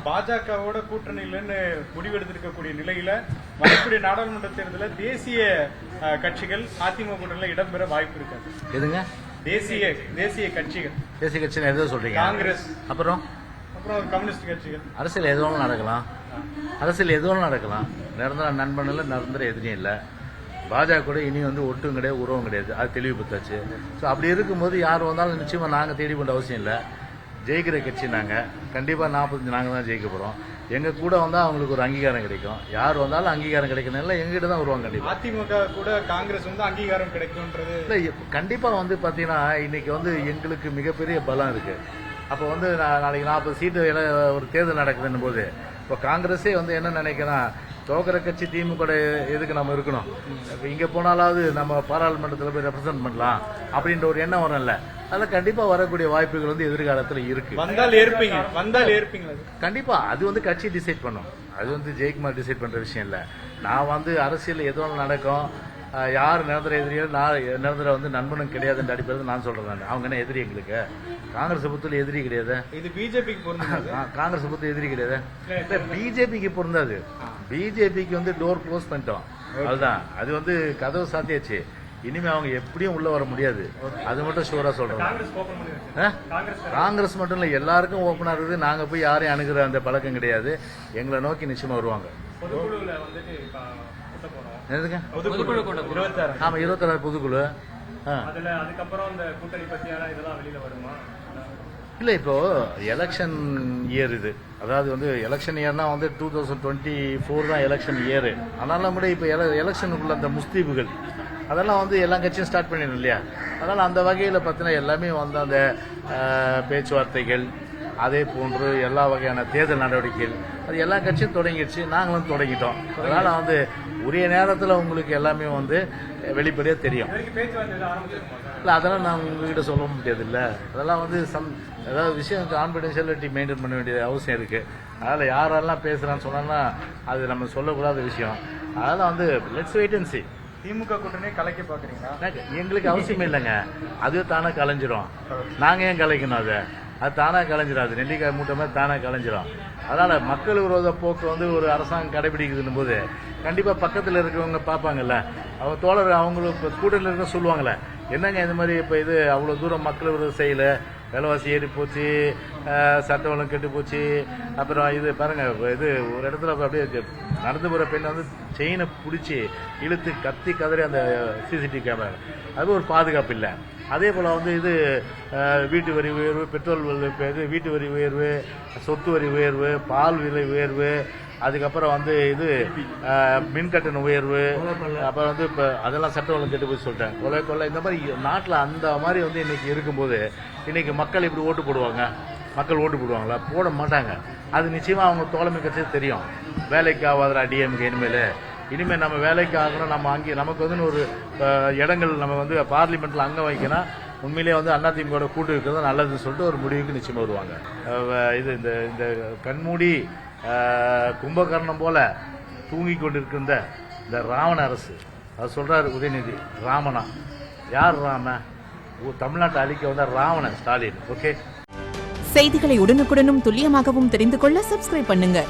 பாஜகவோட கூட்டணியிலன்னு முடிவெடுத்திருக்கக்கூடிய நிலையில வரக்கூடிய நாடாளுமன்ற தேர்தலில் தேசிய கட்சிகள் அதிமுக கூட்டணியில் இடம்பெற வாய்ப்பு இருக்காது. எதுங்க? தேசிய கட்சிகள். தேசிய கட்சி எதோ சொல்றீங்க? காங்கிரஸ், அப்புறம் கம்யூனிஸ்ட் கட்சிகள். அரசியல் எதுவும் நடக்கலாம், அரசியல் எதுவும் நடக்கலாம். நிரந்தர நண்பன் இல்லை, நிரந்தர எதிரியும் இல்லை. பாஜக கூட இனி வந்து ஒட்டும் கிடையாது, உறவும் கிடையாது, அது தெளிவுபடுத்தாச்சு. ஸோ அப்படி இருக்கும்போது யார் வந்தாலும் நிச்சயமா நாங்கள் தேடி கொண்ட அவசியம் இல்லை. ஜெயிக்கிற கட்சி நாங்கள் கண்டிப்பாக 45 நாங்கள் தான் ஜெயிக்க போகிறோம். எங்கள் கூட வந்தால் அவங்களுக்கு ஒரு அங்கீகாரம் கிடைக்கும். யார் வந்தாலும் அங்கீகாரம் கிடைக்கணும், எங்ககிட்ட தான் வருவாங்க. கண்டிப்பாக அதிமுக கூட காங்கிரஸ் வந்து அங்கீகாரம் கிடைக்கும்ன்றது இல்லை. கண்டிப்பாக வந்து பார்த்தீங்கன்னா இன்னைக்கு வந்து எங்களுக்கு மிகப்பெரிய பலம் இருக்கு. அப்போ வந்து நாளைக்கு 40 சீட்டு ஒரு தேர்தல் நடக்குதுன்னும் போது இப்போ காங்கிரஸே வந்து என்ன நினைக்கிறேன், தோக்கிற கட்சி திமுக எதுக்கு நம்ம இருக்கணும், இங்கே போனாலாவது நம்ம பாராளுமன்றத்தில் போய் ரெப்ரசென்ட் பண்ணலாம் அப்படின்ற ஒரு எண்ணம் வரும்ல. அதில் கண்டிப்பா வரக்கூடிய வாய்ப்புகள் வந்து எதிர்காலத்தில் இருக்கு. வந்தால் ஏற்பீங்க கண்டிப்பா. அது வந்து கட்சி டிசைட் பண்ணும். அது வந்து ஜெயக்குமார் டிசைட் பண்ற விஷயம் இல்ல. நான் வந்து அரசியல் எதோ நடக்கும், யார் நிரந்தர எதிரியோ நான் நிரந்தர வந்து நண்பனும் கிடையாதுன்ற அடிப்படையில் நான் சொல்றேன். அவங்க என்ன எதிரி? எங்களுக்கு காங்கிரஸ் பொறுத்தவரை எதிரி கிடையாது. இது பிஜேபிக்கு பொருந்தாது. காங்கிரஸ் பொறுத்த எதிரி கிடையாது. பிஜேபிக்கு பொருந்தாது. பிஜேபிக்கு வந்து டோர் க்ளோஸ் பண்ணிட்டோம், அதுதான். அது வந்து கதவு சாத்தியாச்சு. இனிமே அவங்க எப்படியும் உள்ள வர முடியாது, அது மட்டும் ஷூரா சொல்றேன். காங்கிரஸ் மட்டும் இல்ல, எல்லாருக்கும் ஓப்பனா இருக்குது. நாங்க போய் யாரையும் அணுகிற அந்த பழக்கம் கிடையாது. எங்களை நோக்கி நிச்சயமா வருவாங்க. ஆமா, 26 பொதுக்குழு. இல்ல, இப்போ எலெக்ஷன் இயர் இது. அதாவது வந்து எலெக்ஷன் இயர்னா வந்து 2024 தான் எலெக்ஷன் இயர். ஆனாலும் கூட இப்ப எலெக்ஷனுக்குள்ள அந்த முஸ்தீபுகள் அதெல்லாம் வந்து எல்லா கட்சியும் ஸ்டார்ட் பண்ணிடணும் இல்லையா? அதனால அந்த வகையில் பார்த்தீங்கன்னா எல்லாமே வந்து அந்த பேச்சுவார்த்தைகள், அதே போன்று எல்லா வகையான தேர்தல் நடவடிக்கைகள் அது எல்லா கட்சியும் தொடங்கிடுச்சு, நாங்களும் தொடங்கிட்டோம். அதனால வந்து உரிய நேரத்தில் உங்களுக்கு எல்லாமே வந்து வெளிப்படையாக தெரியும். இல்லை, அதெல்லாம் நான் உங்ககிட்ட சொல்ல முடியாது. இல்லை, அதெல்லாம் வந்து ஏதாவது விஷயம் கான்ஃபிடென்ஷியாலிட்டி மெயின்டைன் பண்ண வேண்டிய அவசியம் இருக்கு. அதனால யாரெல்லாம் பேசுறான்னு சொன்னா அது நம்ம சொல்லக்கூடாத விஷயம். அதெல்லாம் வந்து லெட்ஸ் வெயிட் அண்ட் see. திமுக கூட்டணியை கலைக்க பாக்குறீங்களா? எங்களுக்கு அவசியம் இல்லைங்க, அதுவே தானே கலைஞ்சிரும். நாங்க ஏன் கலைக்கணும்? அது தானா கலைஞ்சிடாது. நெல்லிக்காய் மூட்டை மாதிரி தானா கலைஞ்சிரும். அதனால மக்கள் விரோத போக்கு வந்து ஒரு அரசாங்கம் கடைபிடிக்குதுன்னு போது கண்டிப்பா பக்கத்தில் இருக்கிறவங்க பார்ப்பாங்கல்ல, அவங்க தோழர் அவங்களுக்கு கூட்டத்தில் இருக்க சொல்லுவாங்கல்ல, என்னங்க இந்த மாதிரி இப்ப இது அவ்வளவு தூரம் மக்கள் விரோத செய்யல, விலைவாசி ஏறி போச்சு, சட்டம் ஒழுங்கு கெட்டு போச்சு, அப்புறம் இது பாருங்க, இது ஒரு இடத்துல அப்படியே நடந்து போற பெண்ணை வந்து செயினை பிடிச்சி இழுத்து கத்தி கதறி அந்த சிசிடிவி கேமரா, அது ஒரு பாதுகாப்பு இல்லை. அதே போல வந்து இது வீட்டு வரி உயர்வு, பெட்ரோல் வீட்டு வரி உயர்வு, சொத்து வரி உயர்வு, பால் விலை உயர்வு, அதுக்கப்புறம் வந்து இது மின்கட்டண உயர்வு, அப்புறம் வந்து இப்போ அதெல்லாம் சட்டம் ஒழுங்கு கெட்டு போய் சொல்லிட்டேன், கொலை இந்த மாதிரி நாட்டில் அந்த மாதிரி வந்து இன்னைக்கு இருக்கும்போது இன்னைக்கு மக்கள் இப்படி ஓட்டு போடுவாங்க? மக்கள் ஓட்டு போடுவாங்களா? போட மாட்டாங்க. அது நிச்சயமா அவங்க தோழமை கட்சி தெரியும். வேலைக்கு ஆகாதரா டிஎம்கே, இனிமேல் நம்ம வேலைக்கு ஆகணும், நம்ம அங்கே நமக்கு வந்து ஒரு இடங்கள் நம்ம வந்து பார்லிமெண்ட்ல அங்க வைக்கணும், உண்மையிலேயே வந்து அதிமுக கூட்டு இருக்கிறது நல்லதுன்னு சொல்லிட்டு ஒரு முடிவுக்கு நிச்சயமா வருவாங்க. இது இந்த கண்மூடி கும்பகர்ணம் போல தூங்கி கொண்டிருக்கின்ற இந்த ராவண அரசு, அது சொல்றாரு உதயநிதி, ராமனா? யார் ராம? தமிழ்நாட்டை அழிக்க வந்த ராவணன் ஸ்டாலின். ஓகே, செய்திகளை உடனுக்குடனும் துல்லியமாகவும் தெரிந்து கொள்ள சப்ஸ்கிரைப் பண்ணுங்க.